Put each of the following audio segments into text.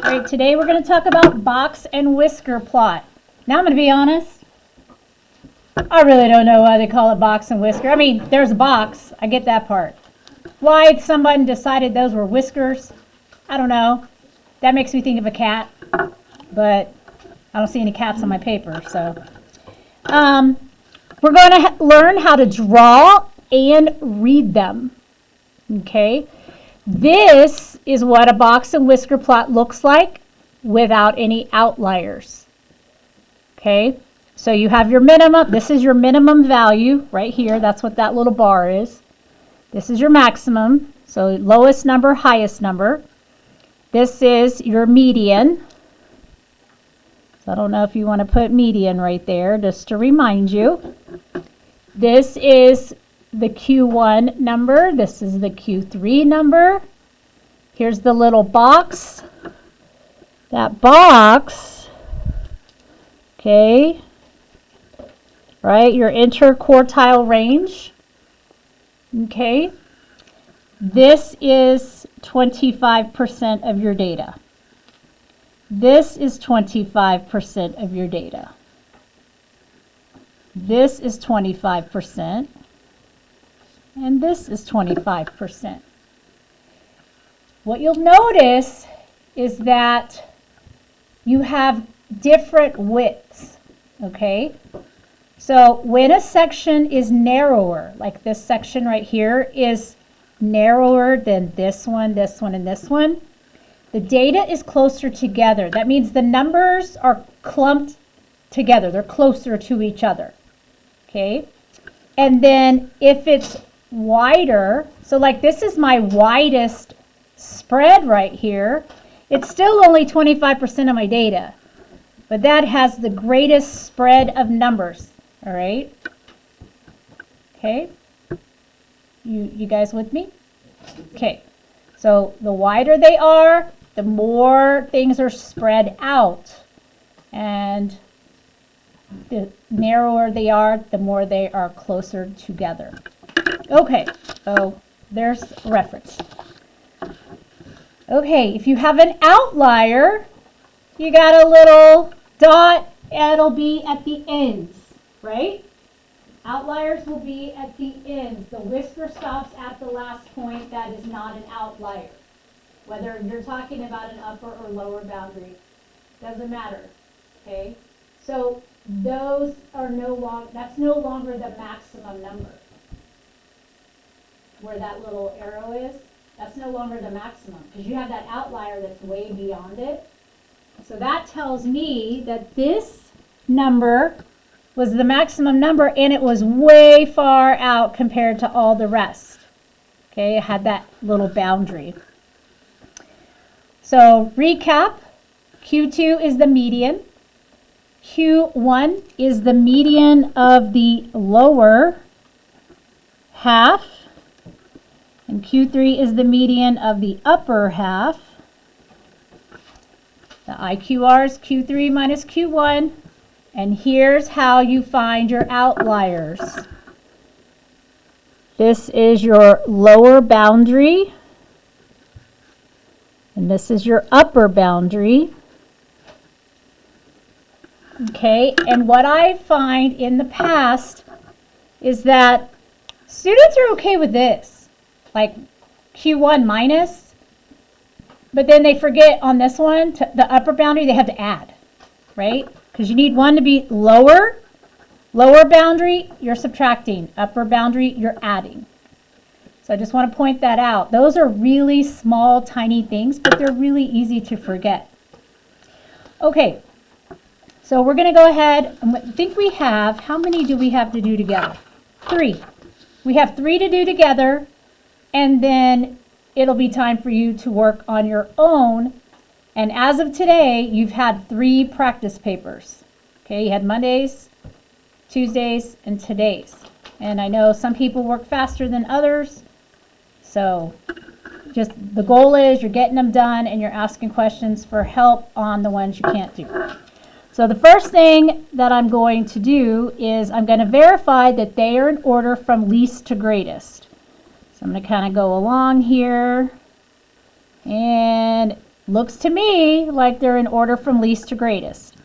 All right, today we're going to talk about box and whisker plot. Now I'm going to be honest. I really don't know why they call it box and whisker. I mean, there's a box. I get that part. Why someone decided those were whiskers, I don't know. That makes me think of a cat, but I don't see any cats on my paper. So we're going to learn how to draw and read them. Okay. This is what a box and whisker plot looks like without any outliers. Okay, so you have your minimum. This is your minimum value right here. That's what that little bar is. This is your maximum. So lowest number, highest number. This is your median. So I don't know if you want to put median right there just to remind you. This is the Q1 number. This is the Q3 number. Here's the little box. That box, okay, right, your interquartile range. Okay, this is 25% of your data. This is 25% of your data. This is 25%. And this is 25%. What you'll notice is that you have different widths, okay? So when a section is narrower, like this section right here is narrower than this one, and this one, the data is closer together. That means the numbers are clumped together. They're closer to each other, okay? And then if it's wider, so like this is my widest spread right here, it's still only 25% of my data, but that has the greatest spread of numbers. All right, okay, you guys with me? Okay, so the wider they are, the more things are spread out, and the narrower they are, the more they are closer together. Okay, so there's a reference. Okay, if you have an outlier, you got a little dot, and it'll be at the ends, right? Outliers will be at the ends. The whisker stops at the last point. That is not an outlier. Whether you're talking about an upper or lower boundary, doesn't matter, okay? So those are that's no longer the maximum number. Where that little arrow is, that's no longer the maximum because you have that outlier that's way beyond it. So that tells me that this number was the maximum number and it was way far out compared to all the rest. Okay, it had that little boundary. So recap, Q2 is the median. Q1 is the median of the lower half. And Q3 is the median of the upper half. The IQR is Q3 minus Q1. And here's how you find your outliers. This is your lower boundary. And this is your upper boundary. Okay, and what I find in the past is that students are okay with this. Like Q1 minus, but then they forget on this one, the upper boundary, they have to add, right? Because you need one to be lower boundary, you're subtracting. Upper boundary, you're adding. So I just want to point that out. Those are really small, tiny things, but they're really easy to forget. Okay, so we're going to go ahead, and I think we have, how many do we have to do together? 3. We have 3 to do together. And then it'll be time for you to work on your own. And as of today, you've had 3 practice papers. Okay, you had Mondays, Tuesdays, and today's. And I know some people work faster than others. So just the goal is you're getting them done and you're asking questions for help on the ones you can't do. So the first thing that I'm going to do is I'm going to verify that they are in order from least to greatest. So I'm going to kind of go along here, and Looks to me like they're in order from least to greatest.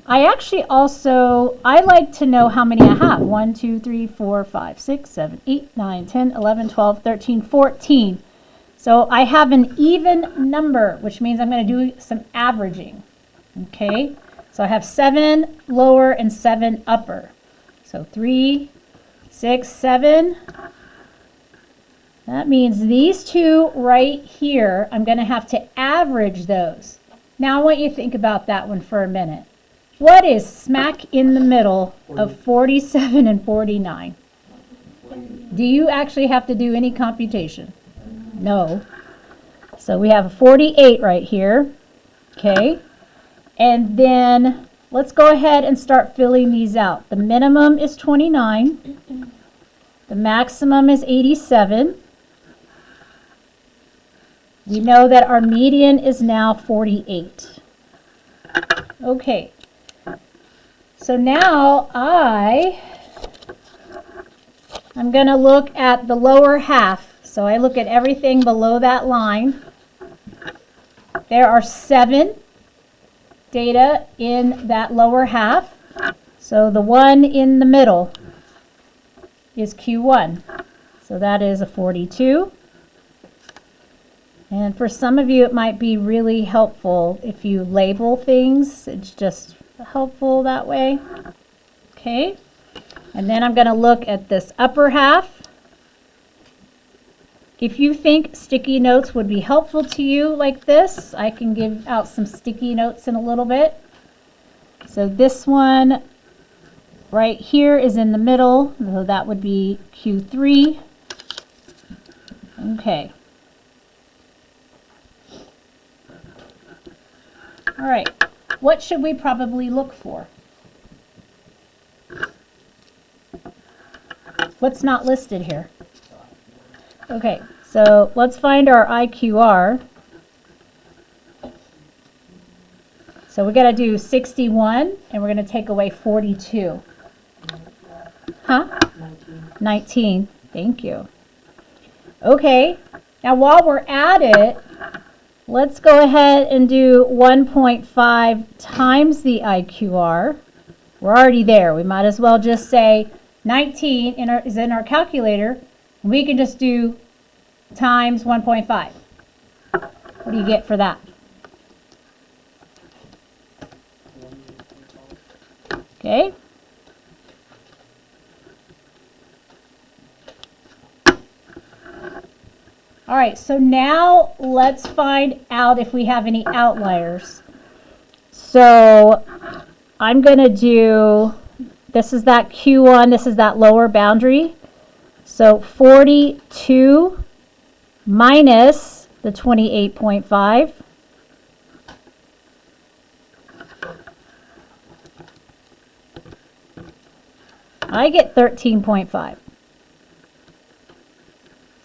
I actually also, I like to know how many I have. 1, 2, 3, 4, 5, 6, 7, 8, 9, 10, 11, 12, 13, 14. So I have an even number, which means I'm going to do some averaging. Okay, so I have 7 lower and 7 upper. So 3, 6, 7. That means these two right here, I'm going to have to average those. Now I want you to think about that one for a minute. What is smack in the middle of 47 and 49? Do you actually have to do any computation? No. So we have a 48 right here. Okay. And then let's go ahead and start filling these out. The minimum is 29. The maximum is 87. We know that our median is now 48. Okay. So now I'm going to look at the lower half. So I look at everything below that line. There are 7 data in that lower half. So the one in the middle is Q1. So that is a 42. And for some of you, it might be really helpful if you label things. It's just helpful that way. Okay. And then I'm going to look at this upper half. If you think sticky notes would be helpful to you like this, I can give out some sticky notes in a little bit. So this one right here is in the middle, so that would be Q3. Okay. All right. What should we probably look for? What's not listed here? Okay, so let's find our IQR. So we're going to do 61, and we're going to take away 42. Huh? 19. Thank you. Okay, now while we're at it, let's go ahead and do 1.5 times the IQR. We're already there. We might as well just say 19 is in our calculator. We can just do times 1.5. What do you get for that? Okay. All right, so now let's find out if we have any outliers. So I'm going to do, this is that Q1, this is that lower boundary. So 42 minus the 28.5. I get 13.5.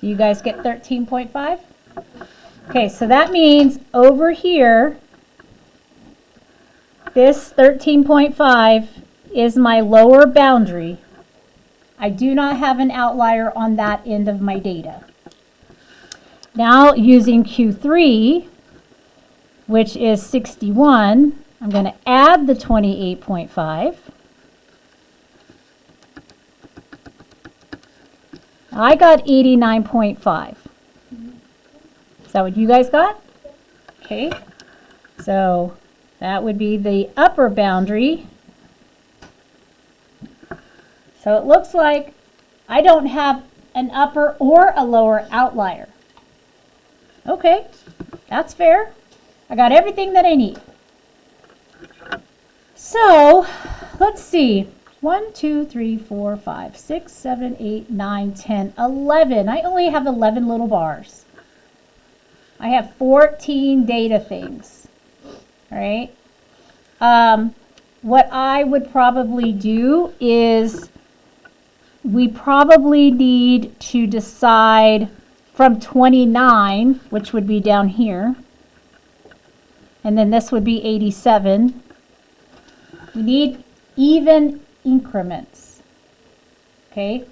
Do you guys get 13.5? Okay, so that means over here, this 13.5 is my lower boundary. I do not have an outlier on that end of my data. Now using Q3, which is 61, I'm going to add the 28.5. I got 89.5. Is that what you guys got? Okay. So that would be the upper boundary. So it looks like I don't have an upper or a lower outlier. Okay, that's fair. I got everything that I need. So let's see. 1, 2, 3, 4, 5, 6, 7, 8, 9, 10, 11. I only have 11 little bars. I have 14 data things. All right. What I would probably do is we probably need to decide from 29, which would be down here, and then this would be 87. We need even increments. Okay,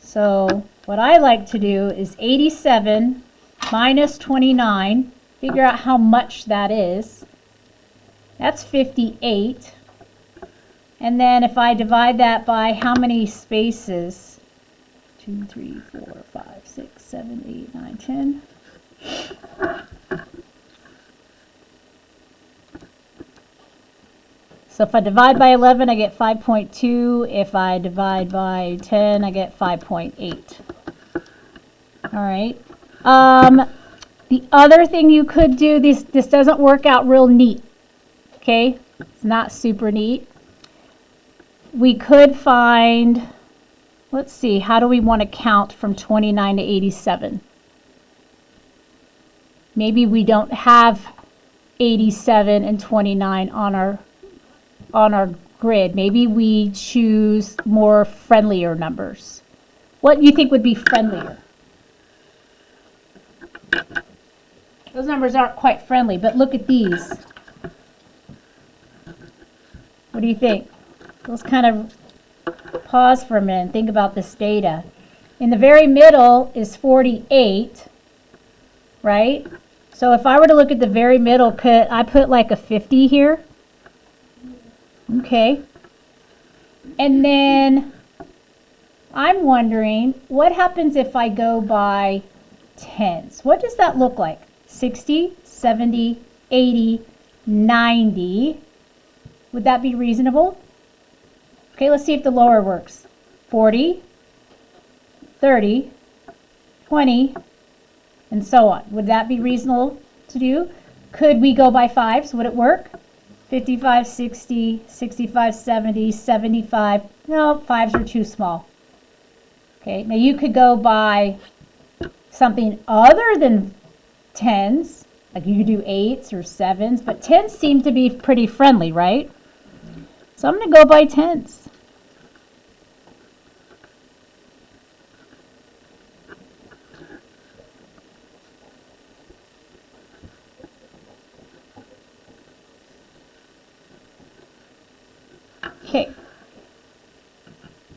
so what I like to do is 87 minus 29 figure out how much that is. That's 58. And then if I divide that by how many spaces, 2, 3, 4, 5, 6, 7, 8, 9, 10. So if I divide by 11, I get 5.2. If I divide by 10, I get 5.8. All right. The other thing you could do, this doesn't work out real neat. Okay? It's not super neat. We could find, let's see, how do we want to count from 29 to 87? Maybe we don't have 87 and 29 on our grid. Maybe we choose more friendlier numbers. What do you think would be friendlier? Those numbers aren't quite friendly, but look at these. What do you think? Let's kind of pause for a minute and think about this data. In the very middle is 48, right? So if I were to look at the very middle, could I put like a 50 here? Okay. And then I'm wondering, what happens if I go by tens? What does that look like? 60, 70, 80, 90. Would that be reasonable? Okay, let's see if the lower works. 40, 30, 20, and so on. Would that be reasonable to do? Could we go by fives? Would it work? 55, 60, 65, 70, 75. No, fives are too small. Okay, now you could go by something other than tens, like you could do eights or sevens, but tens seem to be pretty friendly, right? So I'm going to go by tens. Okay.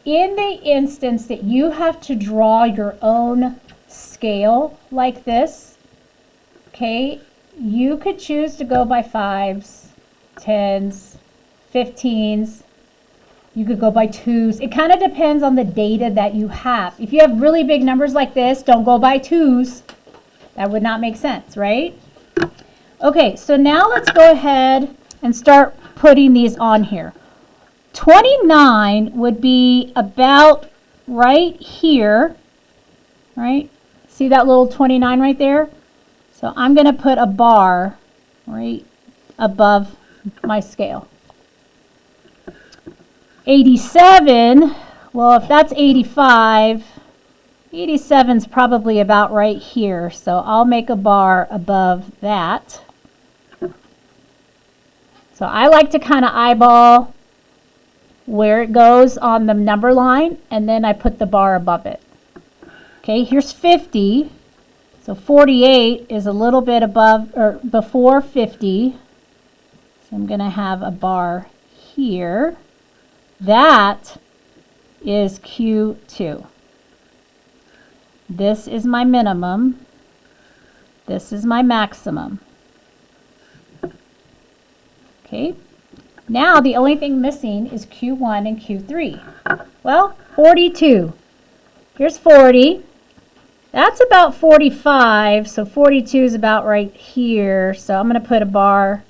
In the instance that you have to draw your own scale like this, okay, you could choose to go by fives, tens, 15s. You could go by twos. It kind of depends on the data that you have. If you have really big numbers like this, don't go by twos. That would not make sense, right? Okay, so now let's go ahead and start putting these on here. 29 would be about right here, right? See that little 29 right there? So I'm going to put a bar right above my scale. 87, well, if that's 85, 87 is probably about right here. So I'll make a bar above that. So I like to kind of eyeball where it goes on the number line, and then I put the bar above it. Okay, here's 50. So 48 is a little bit above or before 50. So I'm going to have a bar here. That is Q2. This is my minimum. This is my maximum. Okay. Now the only thing missing is Q1 and Q3. Well, 42. Here's 40. That's about 45, so 42 is about right here. So I'm going to put a bar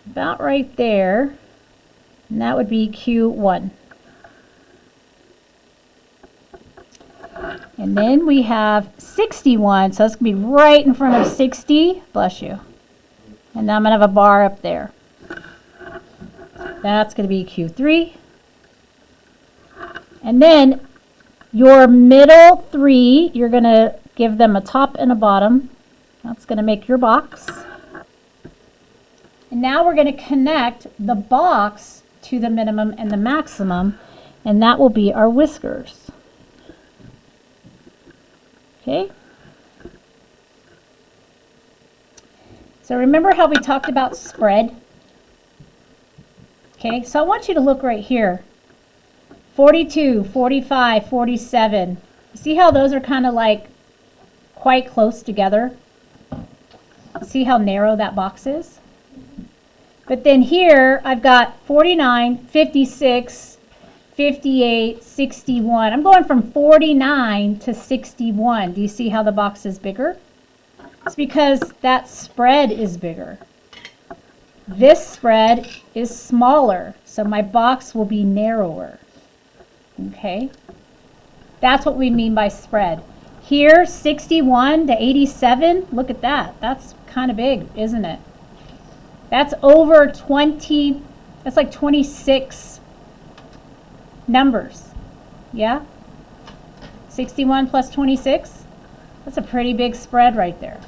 about right there, and that would be Q1. And then we have 61, so that's going to be right in front of 60. Bless you. And now I'm going to have a bar up there. That's going to be Q3. And then your middle three, you're going to give them a top and a bottom. That's going to make your box. And now we're going to connect the box to the minimum and the maximum, and that will be our whiskers. Okay? So remember how we talked about spread? Okay, so I want you to look right here. 42, 45, 47. See how those are kind of like quite close together? see how narrow that box is? But then here, I've got 49, 56, 58, 61. I'm going from 49 to 61. Do you see how the box is bigger? It's because that spread is bigger. This spread is smaller, so my box will be narrower. Okay? That's what we mean by spread. Here, 61 to 87, look at that. That's kind of big, isn't it? That's over 20, that's like 26 numbers. Yeah? 61 plus 26, that's a pretty big spread right there.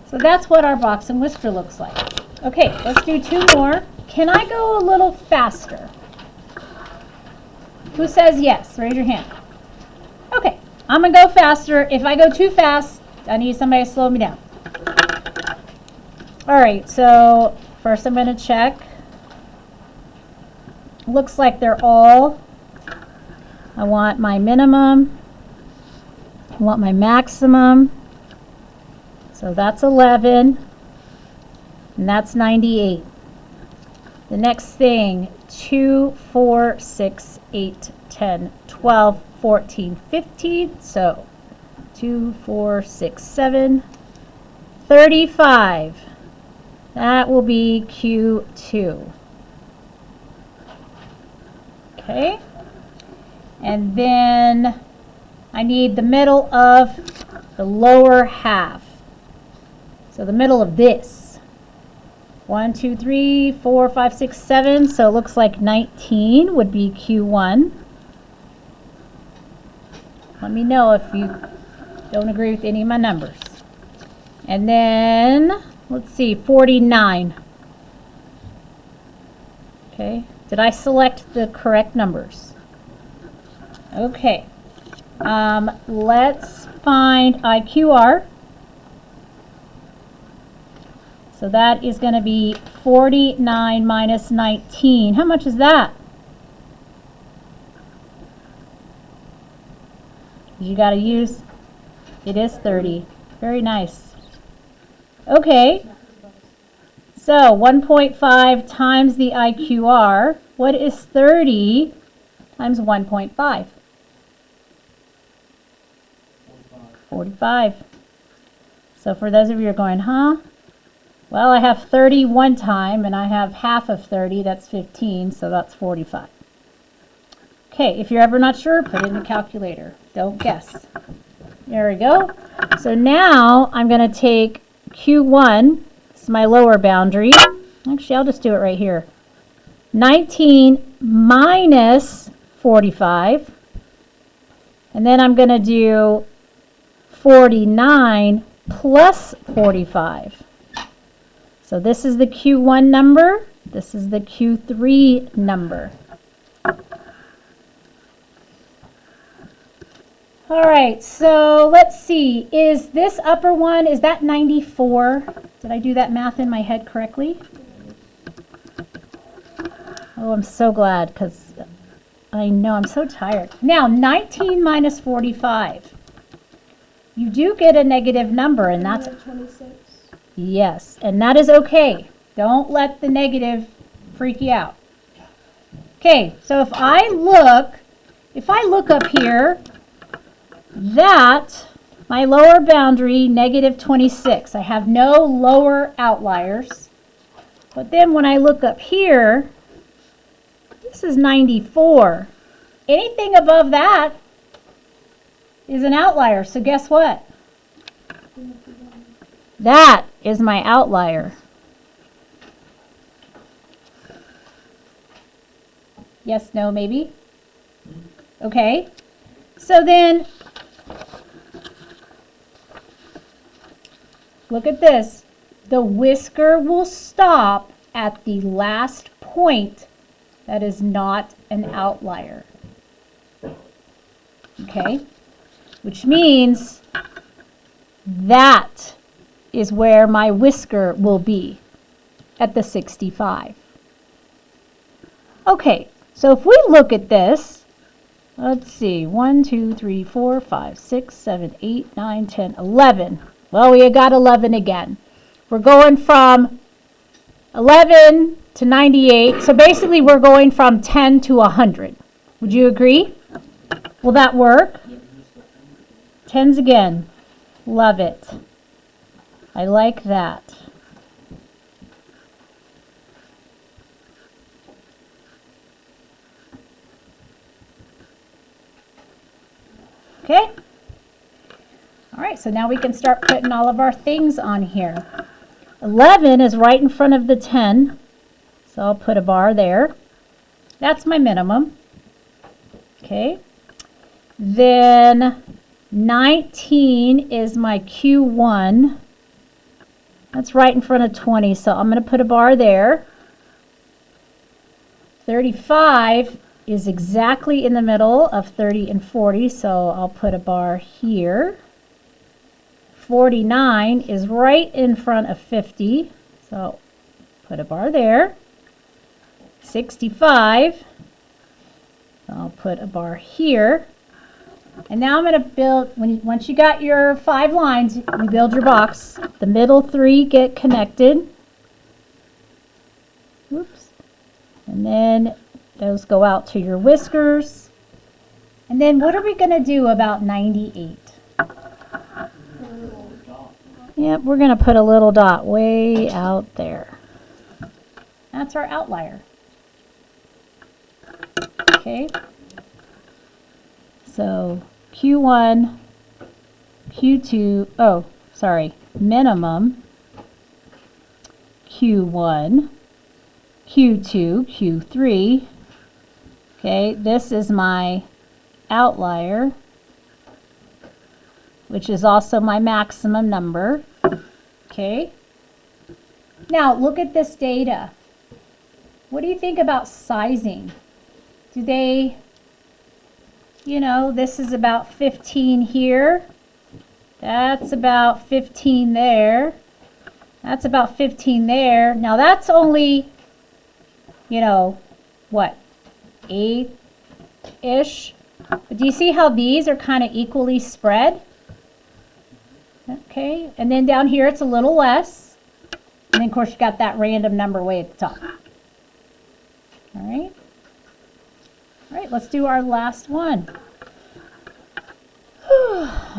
So that's what our box and whisker looks like. Okay, let's do two more. Can I go a little faster? Who says yes? Raise your hand. Okay, I'm going to go faster. If I go too fast, I need somebody to slow me down. All right, so first I'm going to check. Looks like they're all, I want my minimum, I want my maximum. So that's 11, and that's 98. The next thing, 2, 4, 6, 8, 10, 12, 14, 15. So 2, 4, 6, 7, 35. That will be Q2. Okay. And then I need the middle of the lower half. So the middle of this. 1, 2, 3, 4, 5, 6, 7. So it looks like 19 would be Q1. Let me know if you don't agree with any of my numbers. And then, let's see, 49. Okay. Did I select the correct numbers? Okay. Let's find IQR. So that is going to be 49 minus 19. How much is that? You got to use, it is 30. Very nice. Okay. So 1.5 times the IQR. What is 30 times 1.5? 45. So for those of you who are going, huh? Well, I have 30 one time, and I have half of 30. That's 15, so that's 45. Okay, if you're ever not sure, put it in the calculator. Don't guess. There we go. So now I'm going to take Q1. This is my lower boundary. Actually, I'll just do it right here. 19 minus 45. And then I'm going to do 49 plus 45. So this is the Q1 number. This is the Q3 number. All right, so let's see. Is this upper one, is that 94? Did I do that math in my head correctly? Oh, I'm so glad because I know I'm so tired. Now, 19 minus 45. You do get a negative number, and that's 26. Yes, and that is okay. Don't let the negative freak you out. Okay, so if I look up here, that, my lower boundary, negative 26. I have no lower outliers. But then when I look up here, this is 94. Anything above that is an outlier. So guess what? That is my outlier. Yes, no, maybe? Okay. So then, look at this. The whisker will stop at the last point that is not an outlier. Okay? Which means that is where my whisker will be at the 65. Okay, so if we look at this, let's see, 1, 2, 3, 4, 5, 6, 7, 8, 9, 10, 11. Well, we got 11 again. we're going from 11 to 98. So basically we're going from 10 to 100. Would you agree? Will that work? Tens again. Love it. I like that. Okay. All right, so now we can start putting all of our things on here. 11 is right in front of the 10, so I'll put a bar there. That's my minimum. Okay. Then 19 is my Q1. That's right in front of 20, so I'm going to put a bar there. 35 is exactly in the middle of 30 and 40, so I'll put a bar here. 49 is right in front of 50, so put a bar there. 65, I'll put a bar here. And now I'm going to build, once you got your 5 lines, you build your box. The middle 3 get connected. Oops. And then those go out to your whiskers. And then what are we going to do about 98? Yep, we're going to put a little dot way out there. That's our outlier. Okay. So Q1, Q2, oh, sorry, minimum, Q1, Q2, Q3. Okay, this is my outlier, which is also my maximum number. Okay. Now look at this data. What do you think about sizing? Do they, you know, this is about 15 here. That's about 15 there. That's about 15 there. Now that's only, you know, what, 8-ish. But do you see how these are kind of equally spread? Okay, and then down here it's a little less. And then of course you got that random number way at the top. All right. All right, let's do our last one.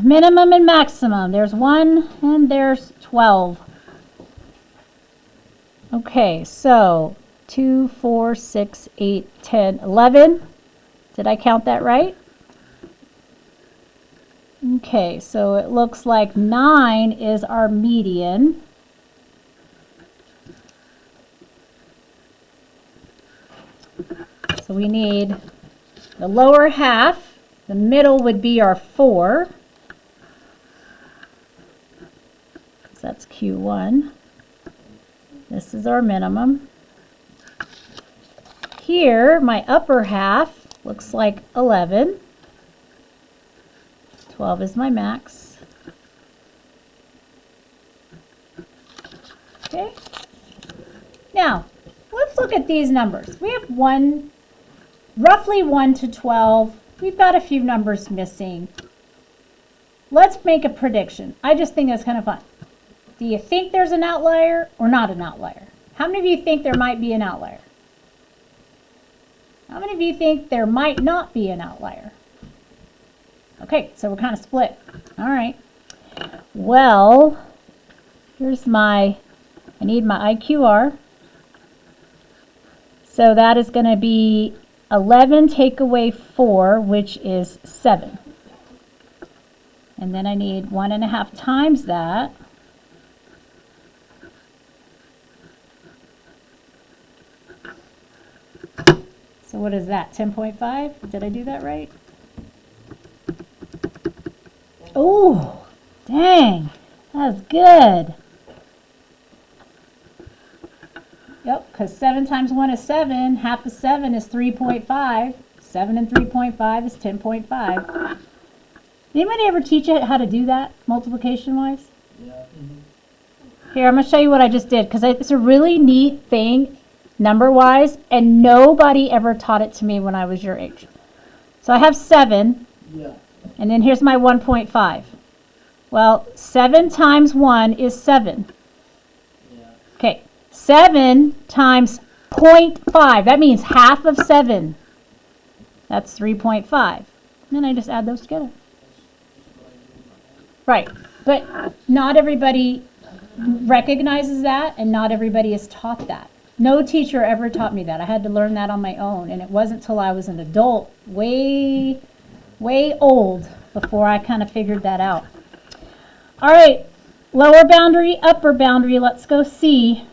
Minimum and maximum. There's 1 and there's 12. Okay, so 2, 4, 6, 8, 10, 11. Did I count that right? Okay, so it looks like 9 is our median. So we need the lower half. The middle would be our 4. So that's Q1. This is our minimum. Here, my upper half looks like 11. 12 is my max. Okay. Now, let's look at these numbers. We have roughly 1 to 12. We've got a few numbers missing. Let's make a prediction. I just think that's kind of fun. Do you think there's an outlier or not an outlier? How many of you think there might be an outlier? How many of you think there might not be an outlier? Okay, so we're kind of split. All right. Well, here's I need my IQR. So that is going to be 11 take away 4, which is 7. And then I need 1.5 times that. So what is that, 10.5? Did I do that right? Oh, dang, that's good. Yep, because 7 times 1 is 7. Half of 7 is 3.5. 7 and 3.5 is 10.5. Anybody ever teach you how to do that, multiplication-wise? Yeah. Mm-hmm. Here, I'm going to show you what I just did, because it's a really neat thing, number-wise, and nobody ever taught it to me when I was your age. So I have 7. Yeah. And then here's my 1.5. Well, 7 times 1 is 7. Okay, 7 times 0.5. That means half of 7. That's 3.5. Then I just add those together. Right, but not everybody recognizes that, and not everybody is taught that. No teacher ever taught me that. I had to learn that on my own, and it wasn't until I was an adult, way old, before I kind of figured that out. All right, lower boundary, upper boundary, let's go see.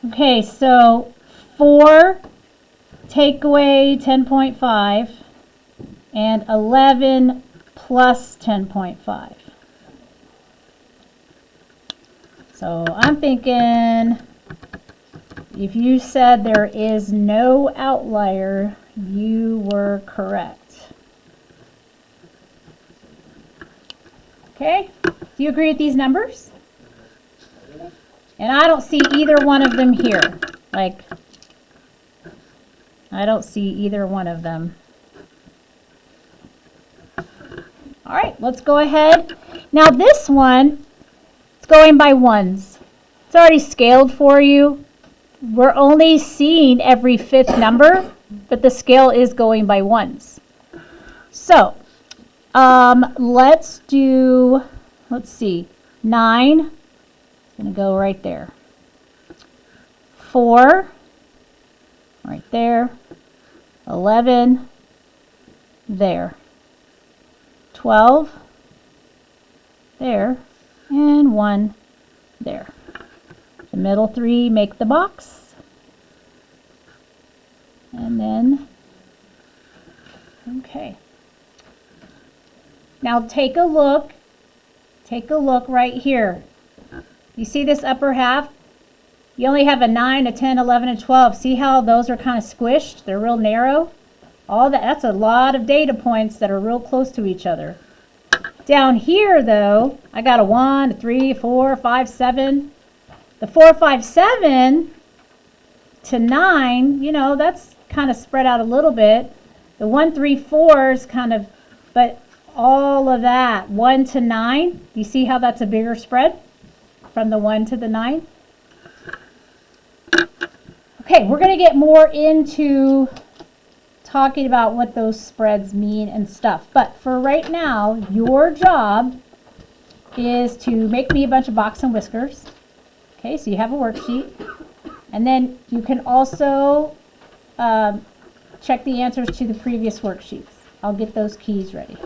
Okay, so 4 take away 10.5 and 11 plus 10.5. So I'm thinking if you said there is no outlier, you were correct. Okay, do you agree with these numbers? And I don't see either one of them here. Like, I don't see either one of them. All right, let's go ahead. Now this one, it's going by ones. It's already scaled for you. We're only seeing every 5th number, but the scale is going by ones. So, let's see, 9, it's going to go right there. 4, right there. 11, there. 12, there. And 1, there. The middle 3 make the box. And then, okay. Now take a look right here. You see this upper half? You only have a 9, a 10, 11, and 12. See how those are kind of squished? They're real narrow. That's a lot of data points that are real close to each other. Down here, though, I got a 1, a 3, 4, 5, 7. The 4, 5, 7 to 9, you know, that's kind of spread out a little bit. The 1, 3, 4 is kind of, but all of that, 1 to 9, do you see how that's a bigger spread from the 1 to the 9? Okay, we're going to get more into talking about what those spreads mean and stuff. But for right now, your job is to make me a bunch of box and whiskers. Okay, so you have a worksheet. And then you can also check the answers to the previous worksheets. I'll get those keys ready.